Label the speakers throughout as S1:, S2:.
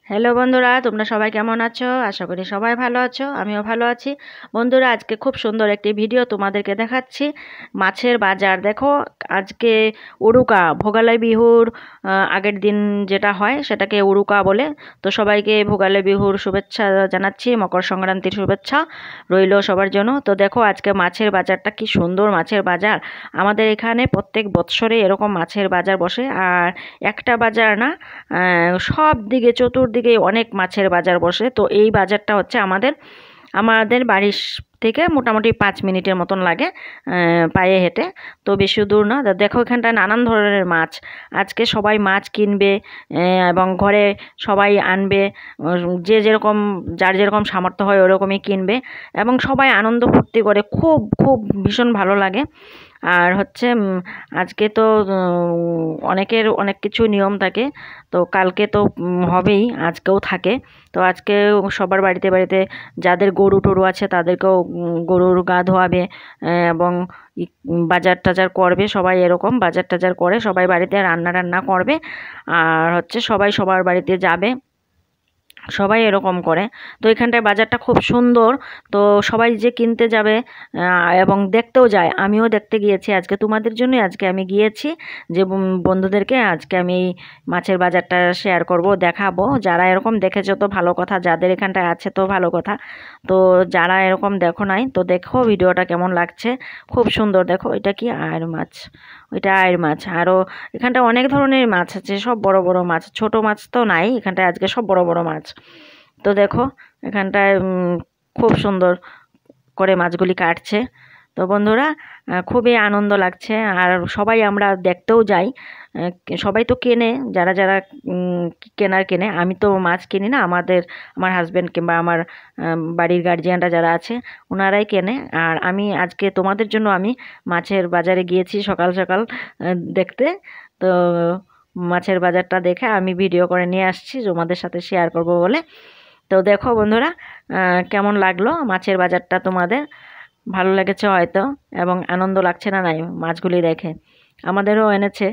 S1: Hello বন্ধুরা, তোমরা সবাই কেমন আছো? আশা করি সবাই ভালো আছো, আমিও ভালো আছি। বন্ধুরা, আজকে খুব সুন্দর একটি ভিডিও তোমাদেরকে দেখাচ্ছি। মাছের বাজার দেখো। আজকে উরুকা, ভোগালী বিহুর আগের দিন যেটা হয় সেটাকে উরুকা বলে। তো সবাইকে ভোগালী বিহুর শুভেচ্ছা জানাচ্ছি, মকর সংক্রান্তির শুভেচ্ছা রইলো সবার জন্য। তো দেখো আজকে মাছের বাজারটা কি সুন্দর, মাছের বাজার। আমাদের এখানে প্রত্যেক বৎসরে এরকম মাছের বাজার বসে। আর একটা বাজার না, সব দিকে চতুর্দিকে অনেক মাছের বাজার বসে। তো এই বাজারটা হচ্ছে আমাদের আমাদের বাড়ির থেকে মোটামুটি 5 মিনিটের মতন লাগে পায়ে হেঁটে। তো বেশি দূর না। দেখো এখানটায় নানান ধরনের মাছ। আজকে সবাই মাছ কিনবে এবং ঘরে সবাই আনবে। যে যেরকম, যার যেরকম সামর্থ্য হয় ওরকমই কিনবে এবং সবাই আনন্দ ফুর্তি করে। খুব খুব ভীষণ ভালো লাগে। আর হচ্ছে আজকে তো অনেকের অনেক কিছু নিয়ম থাকে। তো কালকে তো হবেই, আজকেও থাকে। তো আজকে সবার বাড়িতে বাড়িতে যাদের গরু টরু আছে তাদেরকেও গরুর গা ধোয়াবে এবং বাজার টাজার করবে সবাই। এরকম বাজার টাজার করে সবাই বাড়িতে রান্না টান্না করবে। আর হচ্ছে সবাই সবার বাড়িতে যাবে, সবাই এরকম করে। তো এখানটায় বাজারটা খুব সুন্দর। তো সবাই যে কিনতে যাবে এবং দেখতেও যায়, আমিও দেখতে গিয়েছি আজকে তোমাদের জন্যই। আজকে আমি গিয়েছি যে বন্ধুদেরকে আজকে আমি এই মাছের বাজারটা শেয়ার করব, দেখাবো। যারা এরকম দেখেছো তো ভালো কথা, যাদের এখানটায় আছে তো ভালো কথা। তো যারা এরকম দেখো নাই তো দেখো ভিডিওটা কেমন লাগছে। খুব সুন্দর। দেখো এটা কি আয়ের মাছ, ওইটা আয়ের মাছ। আরও এখানটা অনেক ধরনের মাছ আছে, সব বড় বড় মাছ, ছোট মাছ তো নাই এখানটায়। আজকে সব বড় বড় মাছ। তো দেখো এখানটায় খুব সুন্দর করে মাছগুলি কাটছে। তো বন্ধুরা, খুবই আনন্দ লাগছে। আর সবাই আমরা দেখতেও যাই। সবাই তো কেনে, যারা যারা কেনার কেনে। আমি তো মাছ কিনি না, আমার হাজব্যান্ড কিংবা আমার বাড়ির গার্জিয়ানরা যারা আছে ওনারাই কেনে। আর আমি আজকে তোমাদের জন্য আমি মাছের বাজারে গিয়েছি সকাল সকাল দেখতে। তো মাছের বাজারটা দেখে আমি ভিডিও করে নিয়ে আসছি তোমাদের সাথে শেয়ার করব বলে। তো দেখো বন্ধুরা, কেমন লাগলো মাছের বাজারটা তোমাদের? ভালো লেগেছে হয়তো এবং আনন্দ লাগছে না নাই মাছগুলি দেখে? আমাদেরও এনেছে,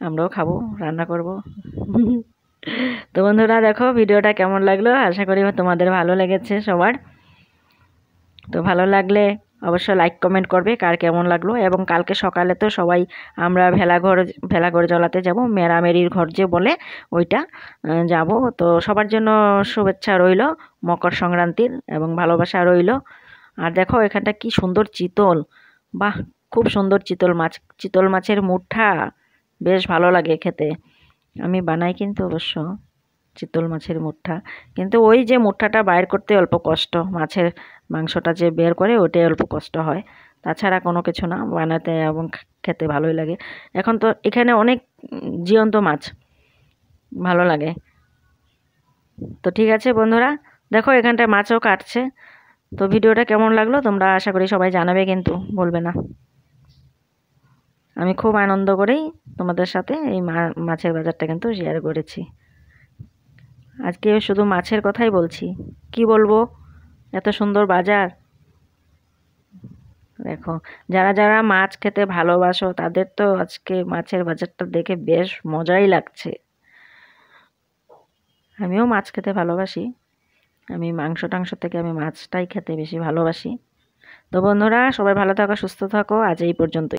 S1: আমরাও খাবো, রান্না করব। তো বন্ধুরা দেখো ভিডিওটা কেমন লাগলো, আশা করি তোমাদের ভালো লেগেছে সবার। তো ভালো লাগলে অবশ্যই লাইক কমেন্ট করবে কার কেমন লাগলো। এবং কালকে সকালে তো সবাই আমরা ভেলাঘর জ্বালাতে যাব, মেরামেরির ঘর যে বলে ওইটা যাব। তো সবার জন্য শুভেচ্ছা রইল মকর সংক্রান্তির এবং ভালোবাসা রইল। আর দেখো এখানটা কি সুন্দর চিতল, বাহ, খুব সুন্দর চিতল মাছ। চিতল মাছের মুঠা বেশ ভালো লাগে খেতে। আমি বানাই কিন্তু অবশ্য চিতল মাছের মুঠা। কিন্তু ওই যে মুঠাটা বাইর করতে অল্প কষ্ট, মাছের মাংসটা যে বের করে ওটাই অল্প কষ্ট হয়। তাছাড়া কোনো কিছু না, বানাতে এবং খেতে ভালোই লাগে। এখন তো এখানে অনেক জীবন্ত মাছ, ভালো লাগে। তো ঠিক আছে বন্ধুরা, দেখো এখানটায় মাছও কাটছে। তো ভিডিওটা কেমন লাগলো তোমরা আশা করি সবাই জানাবে, কিন্তু বলবে না। আমি খুব আনন্দ করেই তোমাদের সাথে এই মাছের বাজারটা কিন্তু শেয়ার করেছি। আজকে শুধু মাছের কথাই বলছি, কি বলবো, এত সুন্দর বাজার। দেখো যারা যারা মাছ খেতে ভালোবাসো তাদের তো আজকে মাছের বাজারটা দেখে বেশ মজাই লাগছে। আমিও মাছ খেতে ভালোবাসি, আমি মাংস টাংস থেকে আমি মাছটাই খেতে বেশি ভালোবাসি। তো বন্ধুরা সবাই ভালো থাকো, সুস্থ থাকো, আজ এই পর্যন্তই।